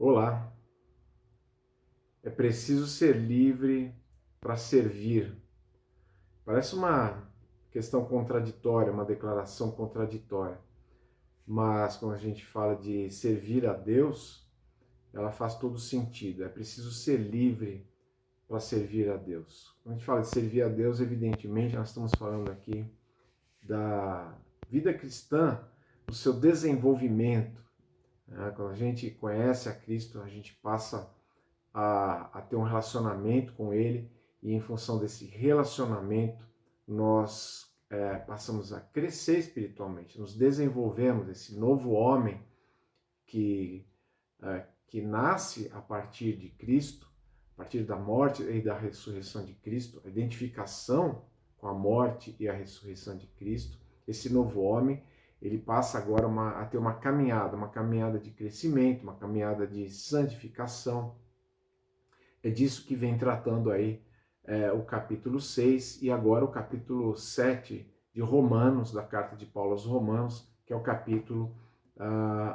Olá, é preciso ser livre para servir. Parece uma questão contraditória, uma declaração contraditória, mas quando a gente fala de servir a Deus, ela faz todo sentido. É preciso ser livre para servir a Deus. Quando a gente fala de servir a Deus, evidentemente, nós estamos falando aqui da vida cristã, do seu desenvolvimento, né? Quando a gente conhece a Cristo, a gente passa a ter um relacionamento com Ele, e em função desse relacionamento nós passamos a crescer espiritualmente, nos desenvolvemos, esse novo homem que nasce a partir de Cristo, a partir da morte e da ressurreição de Cristo, a identificação com a morte e a ressurreição de Cristo. Esse novo homem, ele passa agora a ter uma caminhada de crescimento, uma caminhada de santificação. É disso que vem tratando aí o capítulo 6 e agora o capítulo 7 de Romanos, da carta de Paulo aos Romanos, que é o capítulo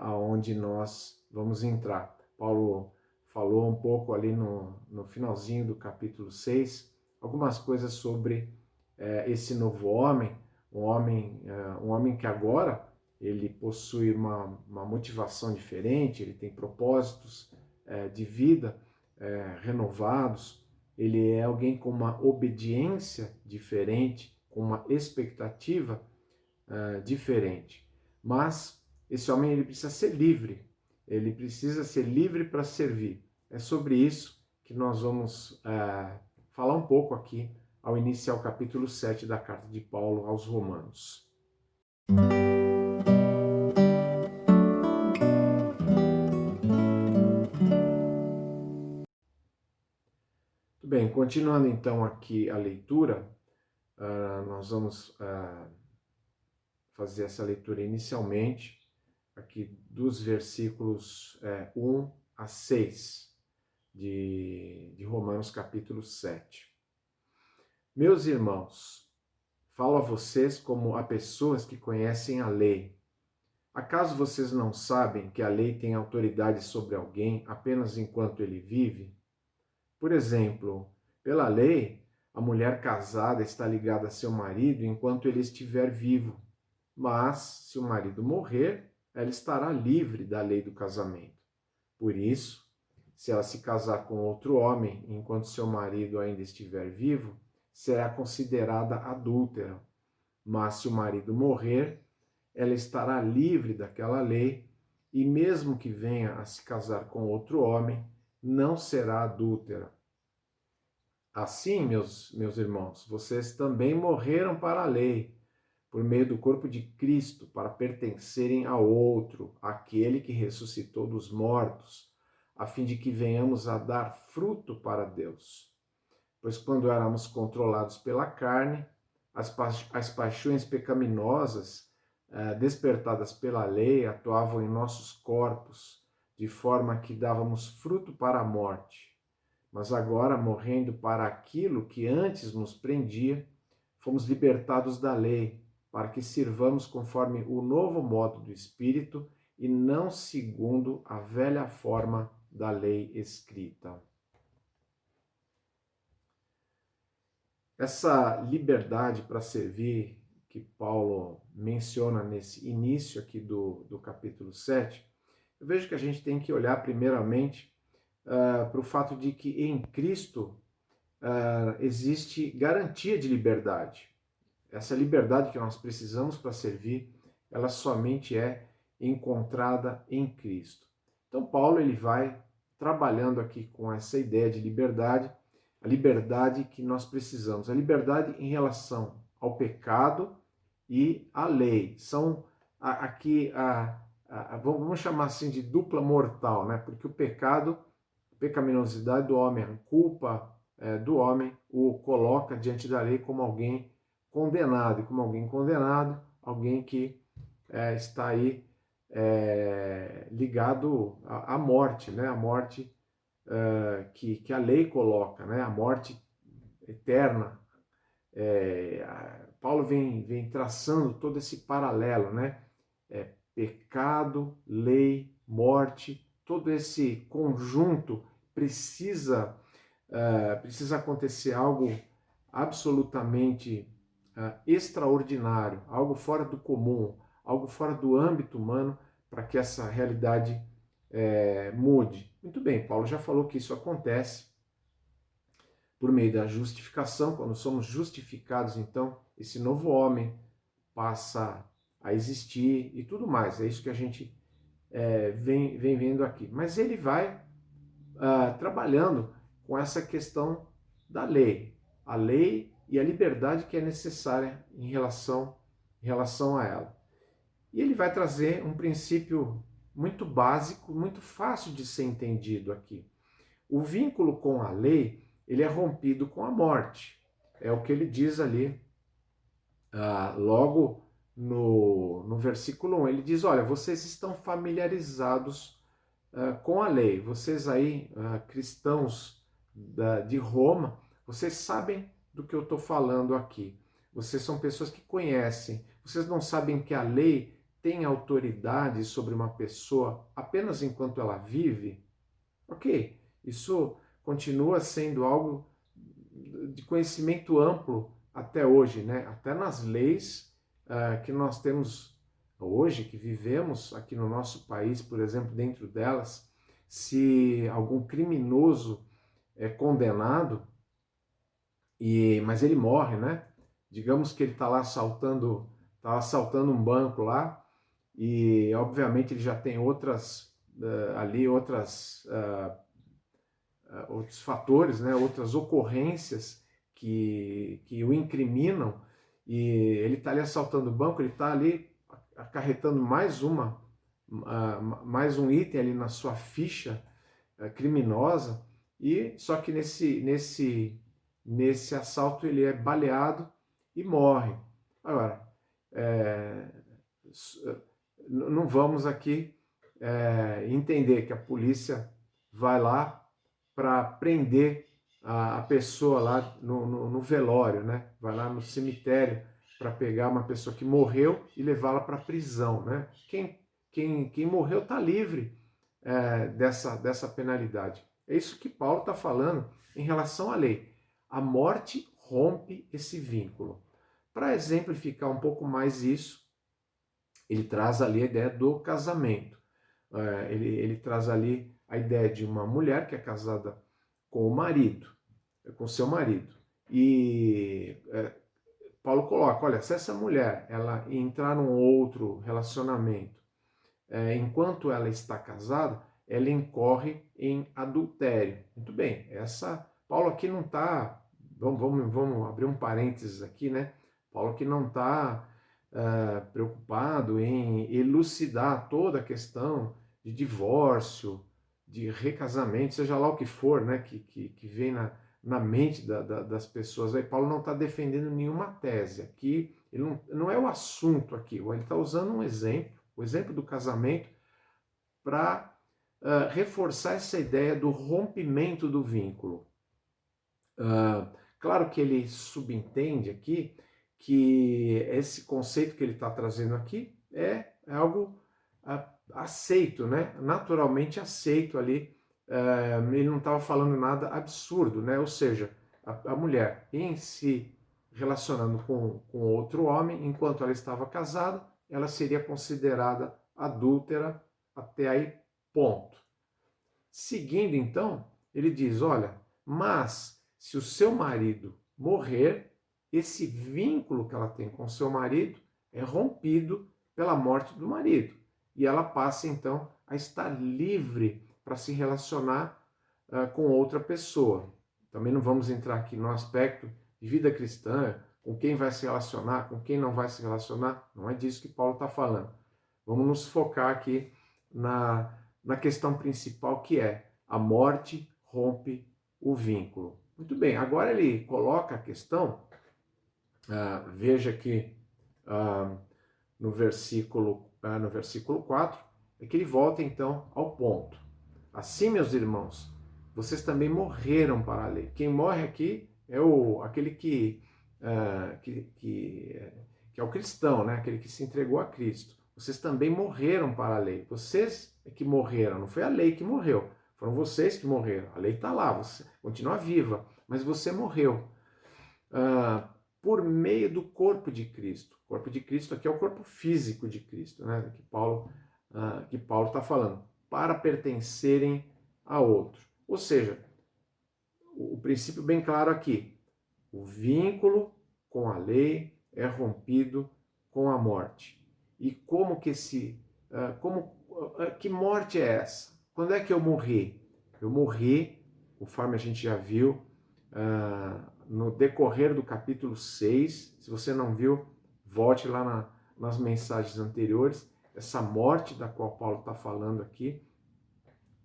aonde nós vamos entrar. Paulo falou um pouco ali no finalzinho do capítulo 6, algumas coisas sobre esse novo homem, um homem que agora ele possui uma motivação diferente, ele tem propósitos de vida renovados, ele é alguém com uma obediência diferente, com uma expectativa diferente. Mas esse homem ele precisa ser livre, ele precisa ser livre para servir. É sobre isso que nós vamos falar um pouco aqui ao iniciar o capítulo 7 da carta de Paulo aos Romanos. Muito bem, continuando então aqui a leitura, nós vamos fazer essa leitura inicialmente aqui dos versículos 1 a 6 de Romanos capítulo 7. Meus irmãos, falo a vocês como a pessoas que conhecem a lei. Acaso vocês não sabem que a lei tem autoridade sobre alguém apenas enquanto ele vive? Por exemplo, pela lei, a mulher casada está ligada a seu marido enquanto ele estiver vivo. Mas, se o marido morrer, ela estará livre da lei do casamento. Por isso, se ela se casar com outro homem enquanto seu marido ainda estiver vivo, será considerada adúltera. Mas se o marido morrer, ela estará livre daquela lei, e mesmo que venha a se casar com outro homem, não será adúltera. Assim, meus irmãos, vocês também morreram para a lei, por meio do corpo de Cristo, para pertencerem ao outro, aquele que ressuscitou dos mortos, a fim de que venhamos a dar fruto para Deus. Pois quando éramos controlados pela carne, as paixões pecaminosas despertadas pela lei atuavam em nossos corpos, de forma que dávamos fruto para a morte. Mas agora, morrendo para aquilo que antes nos prendia, fomos libertados da lei, para que sirvamos conforme o novo modo do Espírito e não segundo a velha forma da lei escrita. Essa liberdade para servir que Paulo menciona nesse início aqui do capítulo 7, eu vejo que a gente tem que olhar primeiramente para o fato de que em Cristo existe garantia de liberdade. Essa liberdade que nós precisamos para servir, ela somente é encontrada em Cristo. Então Paulo ele vai trabalhando aqui com essa ideia de liberdade, a liberdade que nós precisamos, a liberdade em relação ao pecado e à lei. São aqui vamos chamar assim de dupla mortal, né? Porque o pecado, a pecaminosidade do homem, a culpa do homem o coloca diante da lei como alguém condenado, e como alguém condenado, alguém que está aí ligado à morte, né? A morte que a lei coloca, né? A morte eterna. Paulo vem traçando todo esse paralelo, né? Pecado, lei, morte, todo esse conjunto precisa, precisa acontecer algo absolutamente extraordinário, algo fora do comum, algo fora do âmbito humano, para que essa realidade mude. Muito bem, Paulo já falou que isso acontece por meio da justificação. Quando somos justificados, então, esse novo homem passa a existir e tudo mais. É isso que a gente vem vendo aqui. Mas ele vai trabalhando com essa questão da lei. A lei e a liberdade que é necessária em relação a ela. E ele vai trazer um princípio muito básico, muito fácil de ser entendido aqui. O vínculo com a lei, ele é rompido com a morte. É o que ele diz ali, logo no versículo 1. Ele diz, olha, vocês estão familiarizados com a lei. Vocês aí, cristãos de Roma, vocês sabem do que eu estou falando aqui. Vocês são pessoas que conhecem. Vocês não sabem que a lei tem autoridade sobre uma pessoa apenas enquanto ela vive? Ok, isso continua sendo algo de conhecimento amplo até hoje, né? Até nas leis que nós temos hoje, que vivemos aqui no nosso país, por exemplo, dentro delas, se algum criminoso é condenado, mas ele morre, né? Digamos que ele está lá assaltando um banco lá, e obviamente ele já tem outros fatores, né? Outras ocorrências que o incriminam, e ele está ali assaltando o banco, ele está ali acarretando mais um item ali na sua ficha criminosa, e só que nesse assalto ele é baleado e morre. Agora, não vamos aqui entender que a polícia vai lá para prender a pessoa lá no velório, né? Vai lá no cemitério para pegar uma pessoa que morreu e levá-la para a prisão, né? Quem morreu está livre dessa penalidade. É isso que Paulo está falando em relação à lei. A morte rompe esse vínculo. Para exemplificar um pouco mais isso, ele traz ali a ideia do casamento. Ele traz ali a ideia de uma mulher que é casada com o marido, com seu marido. E Paulo coloca, olha, se essa mulher ela entrar num outro relacionamento enquanto ela está casada, ela incorre em adultério. Muito bem, Paulo aqui não está, vamos abrir um parênteses aqui, né? Paulo aqui não está preocupado em elucidar toda a questão de divórcio, de recasamento, seja lá o que for, né, que vem na mente das pessoas. Aí Paulo não está defendendo nenhuma tese aqui, ele não é o assunto aqui, ele está usando um exemplo, o exemplo do casamento, para reforçar essa ideia do rompimento do vínculo. Claro que ele subentende aqui que esse conceito que ele está trazendo aqui é algo aceito, né? Naturalmente aceito ali. Ele não estava falando nada absurdo, né? Ou seja, a mulher em se relacionando com outro homem, enquanto ela estava casada, ela seria considerada adúltera até aí, ponto. Seguindo então, ele diz, olha, mas se o seu marido morrer, esse vínculo que ela tem com o seu marido é rompido pela morte do marido. E ela passa então a estar livre para se relacionar com outra pessoa. Também não vamos entrar aqui no aspecto de vida cristã, com quem vai se relacionar, com quem não vai se relacionar. Não é disso que Paulo está falando. Vamos nos focar aqui na questão principal, que é a morte rompe o vínculo. Muito bem, agora ele coloca a questão, veja que no versículo 4, é que ele volta então ao ponto. Assim, meus irmãos, vocês também morreram para a lei. Quem morre aqui é aquele que é o cristão, né? Aquele que se entregou a Cristo. vocês também morreram para a lei. Vocês é que morreram, não foi a lei que morreu. Foram vocês que morreram. A lei está lá, você continua viva, mas você morreu. Por meio do corpo de Cristo. O corpo de Cristo aqui é o corpo físico de Cristo, né? Que Paulo está falando, para pertencerem a outro. Ou seja, o princípio bem claro aqui, o vínculo com a lei é rompido com a morte. E como que que morte é essa? Quando é que eu morri? Eu morri, conforme a gente já viu, no decorrer do capítulo 6. Se você não viu, volte lá nas mensagens anteriores. Essa morte da qual Paulo está falando aqui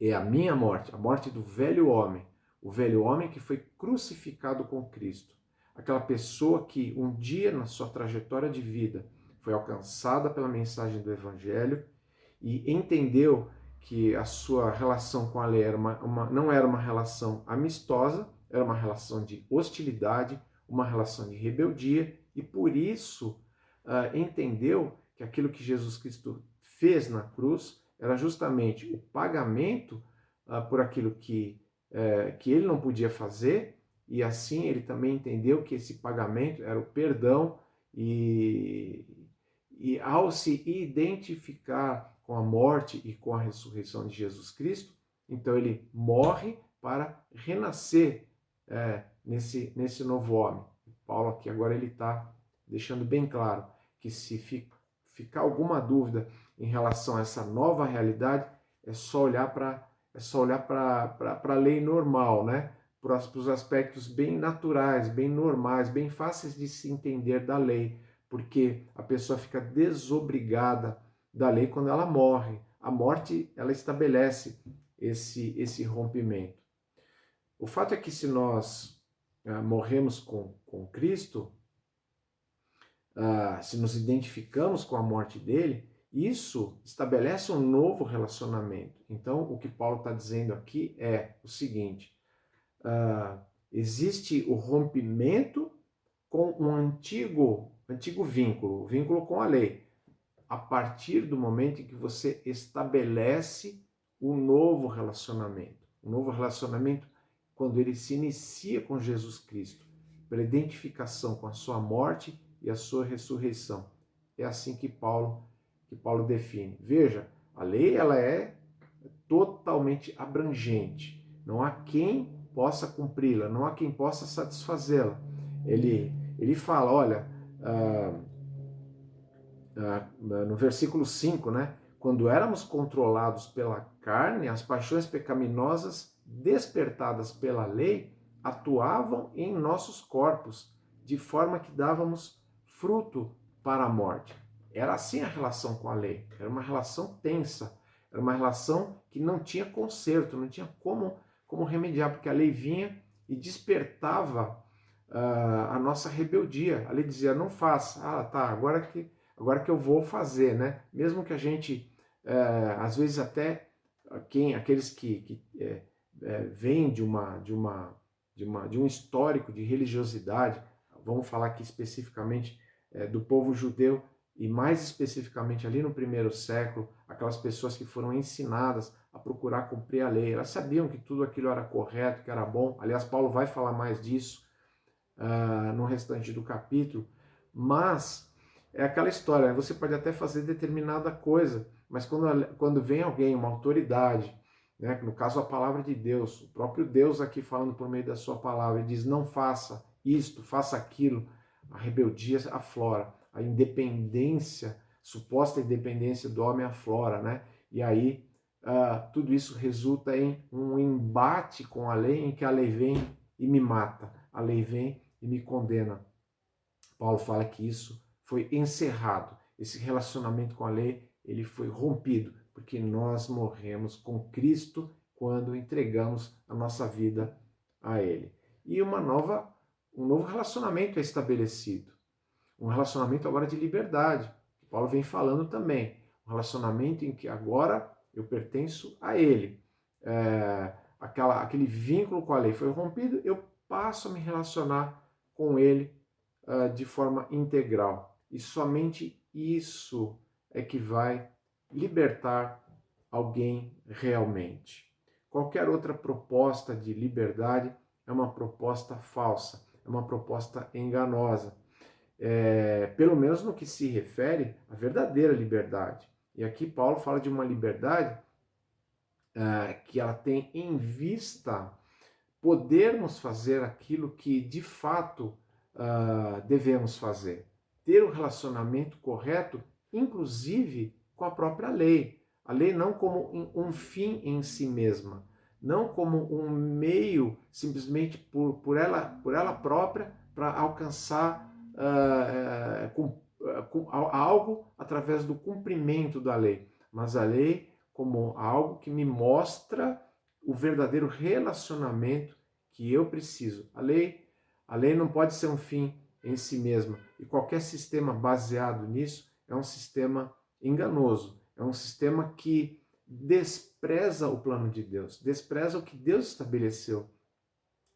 é a minha morte, a morte do velho homem. O velho homem que foi crucificado com Cristo. Aquela pessoa que um dia na sua trajetória de vida foi alcançada pela mensagem do Evangelho e entendeu que a sua relação com a lei não era uma relação amistosa, era uma relação de hostilidade, uma relação de rebeldia, e por isso entendeu que aquilo que Jesus Cristo fez na cruz era justamente o pagamento por aquilo que ele não podia fazer, e assim ele também entendeu que esse pagamento era o perdão, e ao se identificar com a morte e com a ressurreição de Jesus Cristo, então ele morre para renascer nesse novo homem. Paulo aqui agora ele está deixando bem claro que se ficar alguma dúvida em relação a essa nova realidade, é só olhar para a lei normal, né? Para os aspectos bem naturais, bem normais, bem fáceis de se entender da lei, porque a pessoa fica desobrigada da lei quando ela morre. A morte, ela estabelece esse rompimento. O fato é que se nós morremos com Cristo, se nos identificamos com a morte dele, isso estabelece um novo relacionamento. Então, o que Paulo está dizendo aqui é o seguinte: existe o rompimento com um antigo vínculo, o vínculo com a lei, a partir do momento em que você estabelece um novo relacionamento. Um novo relacionamento quando ele se inicia com Jesus Cristo, pela identificação com a sua morte e a sua ressurreição. É assim que Paulo define. Veja, a lei ela é totalmente abrangente. Não há quem possa cumpri-la, não há quem possa satisfazê-la. Ele fala, olha, no versículo 5, né? Quando éramos controlados pela carne, as paixões pecaminosas despertadas pela lei atuavam em nossos corpos, de forma que dávamos fruto para a morte. Era assim a relação com a lei, era uma relação tensa, era uma relação que não tinha conserto, não tinha como remediar, porque a lei vinha e despertava a nossa rebeldia. A lei dizia, não faça. Tá, agora que eu vou fazer, né? Mesmo que a gente, às vezes até aqueles que vêm de um histórico de religiosidade, vamos falar aqui especificamente do povo judeu, e mais especificamente ali no primeiro século, aquelas pessoas que foram ensinadas a procurar cumprir a lei, elas sabiam que tudo aquilo era correto, que era bom. Aliás, Paulo vai falar mais disso no restante do capítulo, mas é aquela história, você pode até fazer determinada coisa, mas quando vem alguém, uma autoridade, né, no caso a palavra de Deus, o próprio Deus aqui falando por meio da sua palavra, ele diz, não faça isto, faça aquilo, a rebeldia aflora, a independência, suposta independência do homem aflora, né? E aí tudo isso resulta em um embate com a lei, em que a lei vem e me mata, a lei vem e me condena. Paulo fala que isso foi encerrado, esse relacionamento com a lei, ele foi rompido, porque nós morremos com Cristo quando entregamos a nossa vida a ele. E um novo relacionamento é estabelecido, um relacionamento agora de liberdade, que Paulo vem falando também, um relacionamento em que agora eu pertenço a ele, aquele vínculo com a lei foi rompido, eu passo a me relacionar com ele de forma integral. E somente isso é que vai libertar alguém realmente. Qualquer outra proposta de liberdade é uma proposta falsa, é uma proposta enganosa, pelo menos no que se refere à verdadeira liberdade. E aqui Paulo fala de uma liberdade que ela tem em vista podermos fazer aquilo que de fato devemos fazer. Ter o relacionamento correto, inclusive com a própria lei. A lei não como um fim em si mesma, não como um meio simplesmente por ela própria para alcançar algo através do cumprimento da lei, mas a lei como algo que me mostra o verdadeiro relacionamento que eu preciso. A lei não pode ser um fim em si mesma. E qualquer sistema baseado nisso é um sistema enganoso. É um sistema que despreza o plano de Deus, despreza o que Deus estabeleceu,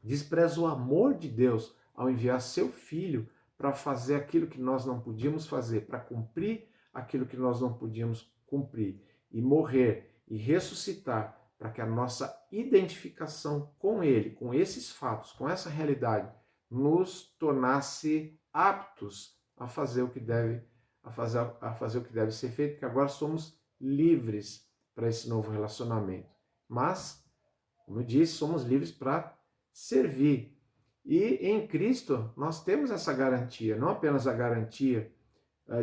despreza o amor de Deus ao enviar seu Filho para fazer aquilo que nós não podíamos fazer, para cumprir aquilo que nós não podíamos cumprir, e morrer e ressuscitar para que a nossa identificação com Ele, com esses fatos, com essa realidade, nos tornasse aptos a fazer o que deve, a fazer o que deve ser feito, que agora somos livres para esse novo relacionamento. Mas, como eu disse, somos livres para servir. E em Cristo nós temos essa garantia, não apenas a garantia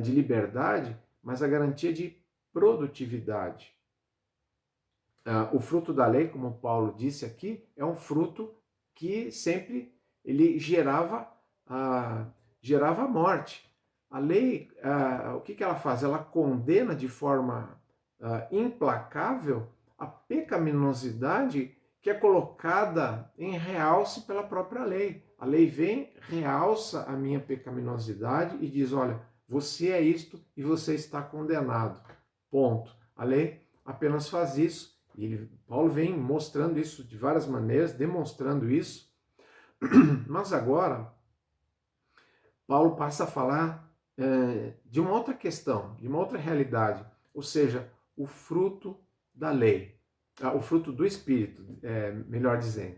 de liberdade, mas a garantia de produtividade. O fruto da lei, como Paulo disse aqui, é um fruto que sempre ele gerava morte. A lei, o que ela faz? Ela condena de forma implacável a pecaminosidade que é colocada em realce pela própria lei. A lei vem, realça a minha pecaminosidade e diz, olha, você é isto e você está condenado. Ponto. A lei apenas faz isso. E Paulo vem mostrando isso de várias maneiras, demonstrando isso. Mas agora, Paulo passa a falar de uma outra questão, de uma outra realidade, ou seja, o fruto da lei, o fruto do Espírito, melhor dizendo.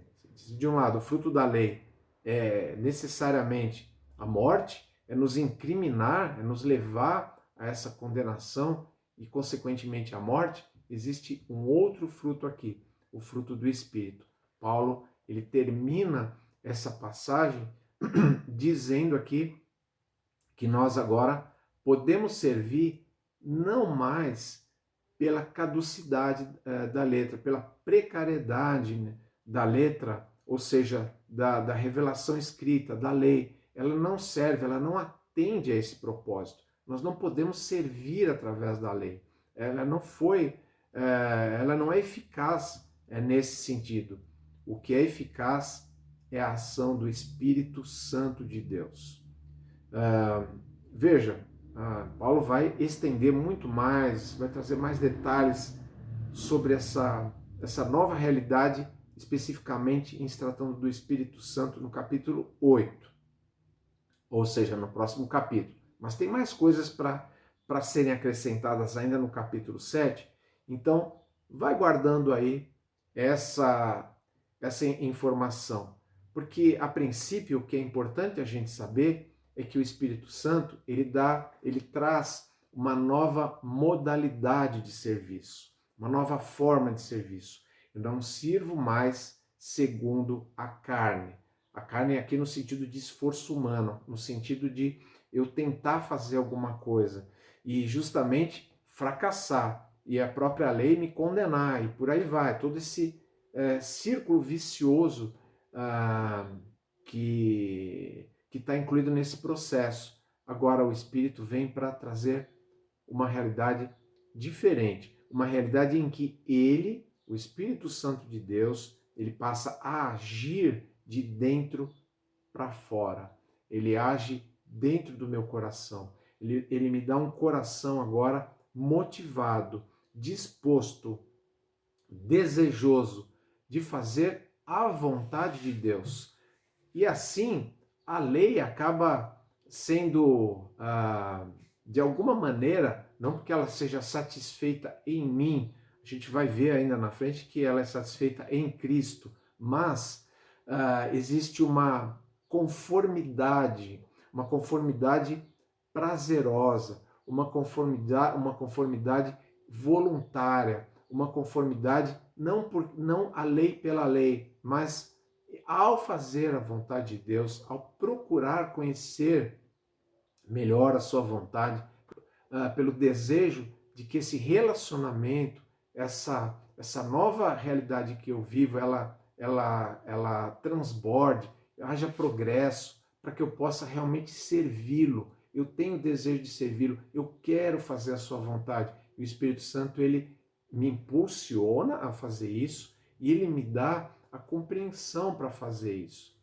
De um lado, o fruto da lei é necessariamente a morte, é nos incriminar, é nos levar a essa condenação e, consequentemente, a morte. Existe um outro fruto aqui, o fruto do Espírito. Paulo, ele termina essa passagem dizendo aqui que nós agora podemos servir não mais pela caducidade da letra, pela precariedade, né, da letra, ou seja, da revelação escrita, da lei. Ela não serve, ela não atende a esse propósito. Nós não podemos servir através da lei. Ela não é eficaz nesse sentido. O que é eficaz é a ação do Espírito Santo de Deus. Veja, Paulo vai estender muito mais, vai trazer mais detalhes sobre essa nova realidade, especificamente em se tratando do Espírito Santo no capítulo 8, ou seja, no próximo capítulo. Mas tem mais coisas para serem acrescentadas ainda no capítulo 7, então vai guardando aí essa informação, porque a princípio o que é importante a gente saber é que o Espírito Santo ele traz uma nova modalidade de serviço, uma nova forma de serviço. Eu não sirvo mais segundo a carne. A carne é aqui no sentido de esforço humano, no sentido de eu tentar fazer alguma coisa e justamente fracassar e a própria lei me condenar e por aí vai, todo esse círculo vicioso que está incluído nesse processo. Agora o Espírito vem para trazer uma realidade diferente, uma realidade em que ele, o Espírito Santo de Deus, ele passa a agir de dentro para fora. Ele age dentro do meu coração. Ele me dá um coração agora motivado, disposto, desejoso de fazer a vontade de Deus. E assim, a lei acaba sendo, de alguma maneira, não porque ela seja satisfeita em mim, a gente vai ver ainda na frente que ela é satisfeita em Cristo, mas existe uma conformidade prazerosa, uma conformidade voluntária, uma conformidade não a lei pela lei, mas ao fazer a vontade de Deus, ao procurar conhecer melhor a sua vontade, pelo desejo de que esse relacionamento, essa nova realidade que eu vivo, ela transborde, haja progresso, para que eu possa realmente servi-lo. Eu tenho desejo de servi-lo, eu quero fazer a sua vontade. E o Espírito Santo, ele me impulsiona a fazer isso e ele me dá a compreensão para fazer isso.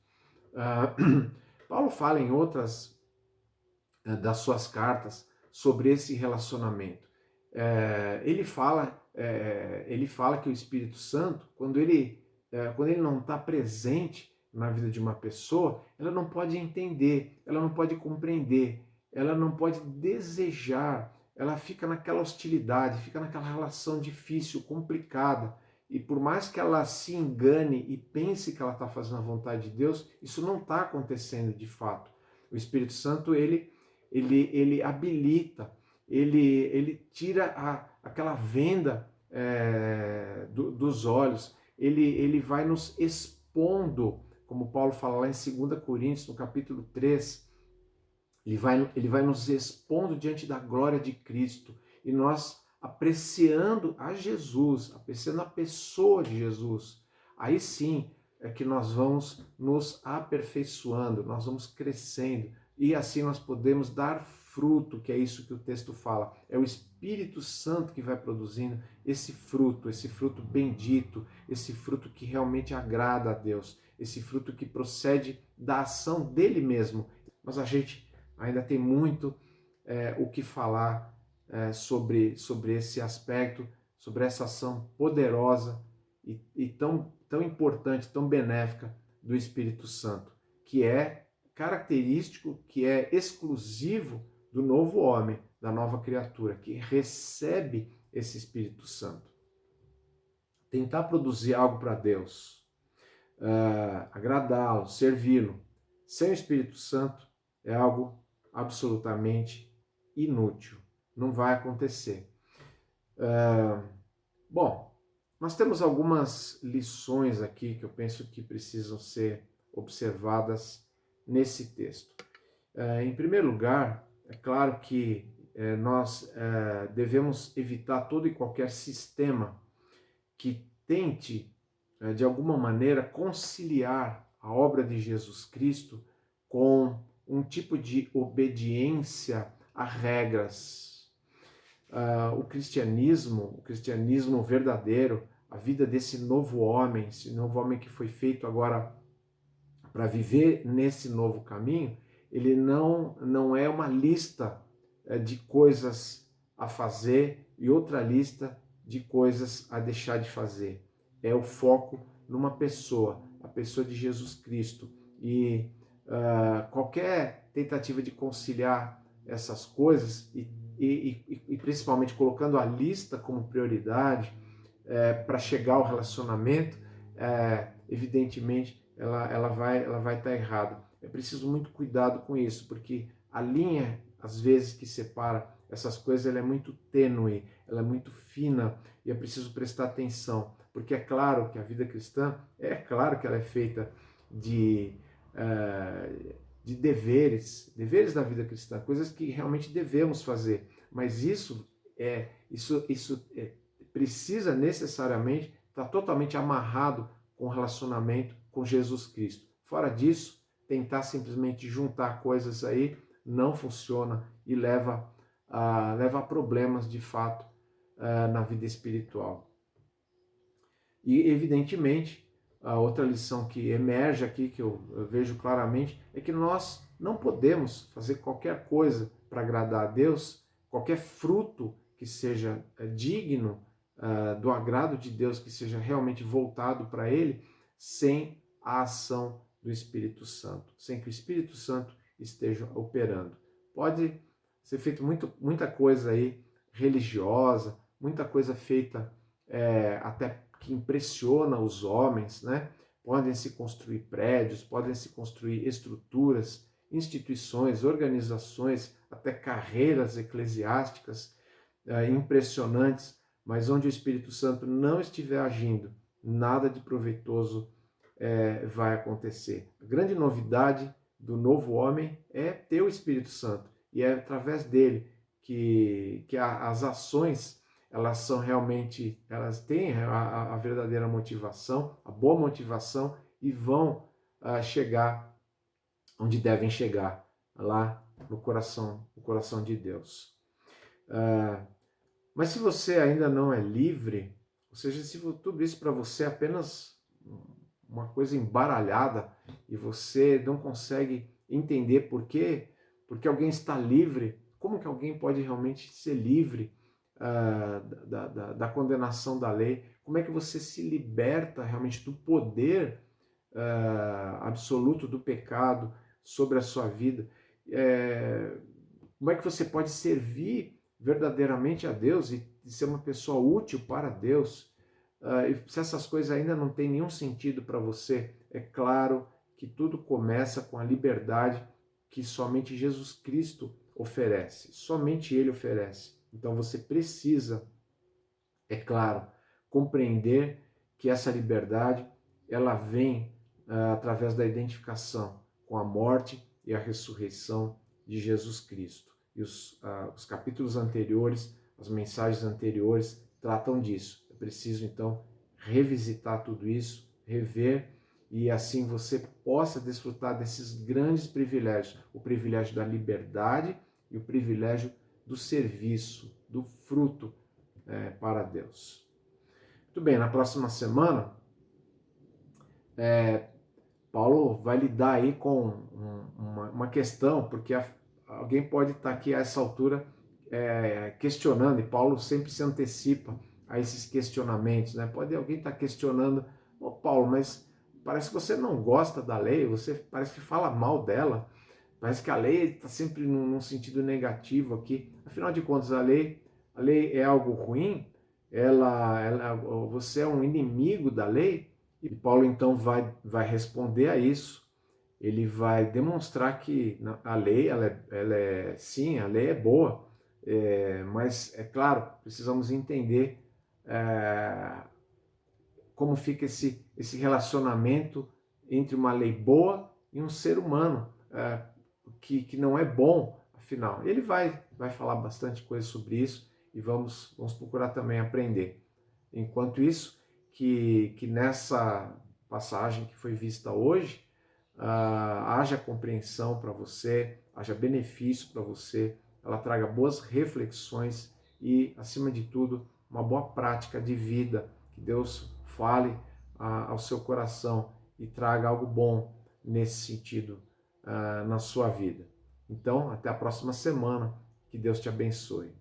Paulo fala em outras das suas cartas sobre esse relacionamento. Ele fala que o Espírito Santo, quando ele não está presente na vida de uma pessoa, ela não pode entender, ela não pode compreender, ela não pode desejar, ela fica naquela hostilidade, fica naquela relação difícil, complicada. E por mais que ela se engane e pense que ela está fazendo a vontade de Deus, isso não está acontecendo de fato. O Espírito Santo, ele habilita, ele tira aquela venda dos olhos, ele vai nos expondo, como Paulo fala lá em 2 Coríntios, no capítulo 3, ele vai nos expondo diante da glória de Cristo, e nós apreciando a Jesus, apreciando a pessoa de Jesus, aí sim é que nós vamos nos aperfeiçoando, nós vamos crescendo, e assim nós podemos dar fruto, que é isso que o texto fala. É o Espírito Santo que vai produzindo esse fruto bendito, esse fruto que realmente agrada a Deus, esse fruto que procede da ação dele mesmo. Mas a gente ainda tem muito o que falar sobre esse aspecto, sobre essa ação poderosa e tão importante, tão benéfica do Espírito Santo, que é característico, que é exclusivo do novo homem, da nova criatura, que recebe esse Espírito Santo. Tentar produzir algo para Deus, agradá-lo, servi-lo, sem o Espírito Santo é algo absolutamente inútil. Não vai acontecer. Bom, nós temos algumas lições aqui que eu penso que precisam ser observadas nesse texto. Em primeiro lugar, é claro que nós devemos evitar todo e qualquer sistema que tente, de alguma maneira, conciliar a obra de Jesus Cristo com um tipo de obediência a regras. O cristianismo verdadeiro, a vida desse novo homem, esse novo homem que foi feito agora para viver nesse novo caminho, ele não é uma lista de coisas a fazer e outra lista de coisas a deixar de fazer. É o foco numa pessoa, a pessoa de Jesus Cristo. E qualquer tentativa de conciliar essas coisas e principalmente colocando a lista como prioridade para chegar ao relacionamento, evidentemente ela vai estar errada. É preciso muito cuidado com isso, porque a linha, às vezes, que separa essas coisas, ela é muito tênue, ela é muito fina, e é preciso prestar atenção, porque é claro que a vida cristã, é claro que ela é feita de deveres da vida cristã, coisas que realmente devemos fazer, mas isso precisa necessariamente estar totalmente amarrado com o relacionamento com Jesus Cristo. Fora disso, tentar simplesmente juntar coisas aí não funciona e leva a problemas de fato na vida espiritual. E evidentemente, a outra lição que emerge aqui, que eu vejo claramente, é que nós não podemos fazer qualquer coisa para agradar a Deus, qualquer fruto que seja digno do agrado de Deus, que seja realmente voltado para Ele, sem a ação do Espírito Santo, sem que o Espírito Santo esteja operando. Pode ser feito muita coisa aí religiosa, muita coisa feita até que impressiona os homens, né? Podem se construir prédios, podem se construir estruturas, instituições, organizações, até carreiras eclesiásticas impressionantes, mas onde o Espírito Santo não estiver agindo, nada de proveitoso vai acontecer. A grande novidade do novo homem é ter o Espírito Santo, e é através dele que as ações elas são realmente, elas têm a verdadeira motivação, a boa motivação, e vão chegar onde devem chegar, lá no coração de Deus. Mas se você ainda não é livre, ou seja, se tudo isso para você é apenas uma coisa embaralhada e você não consegue entender porque alguém está livre, como que alguém pode realmente ser livre da condenação da lei? Como é que você se liberta realmente do poder absoluto do pecado sobre a sua vida? Como é que você pode servir verdadeiramente a Deus e ser uma pessoa útil para Deus? E se essas coisas ainda não têm nenhum sentido para você, é claro que tudo começa com a liberdade que somente Jesus Cristo oferece, somente Ele oferece. Então você precisa, é claro, compreender que essa liberdade ela vem através da identificação com a morte e a ressurreição de Jesus Cristo. E os capítulos anteriores, as mensagens anteriores tratam disso. É preciso então revisitar tudo isso, rever, e assim você possa desfrutar desses grandes privilégios, o privilégio da liberdade e o privilégio do serviço, do fruto para Deus. Muito bem, na próxima semana, Paulo vai lidar aí com uma questão, porque alguém pode estar aqui a essa altura questionando, e Paulo sempre se antecipa a esses questionamentos, né? Pode alguém estar questionando, Paulo, mas parece que você não gosta da lei, você parece que fala mal dela, parece que a lei está sempre num sentido negativo aqui. Afinal de contas, a lei é algo ruim? Você é um inimigo da lei? E Paulo então vai responder a isso. Ele vai demonstrar que a lei, sim, a lei é boa, mas é claro, precisamos entender como fica esse relacionamento entre uma lei boa e um ser humano que não é bom, afinal. Ele vai falar bastante coisa sobre isso e vamos procurar também aprender. Enquanto isso, que nessa passagem que foi vista hoje, haja compreensão para você, haja benefício para você, ela traga boas reflexões e, acima de tudo, uma boa prática de vida, que Deus fale ao seu coração e traga algo bom nesse sentido na sua vida. Então, até a próxima semana, que Deus te abençoe.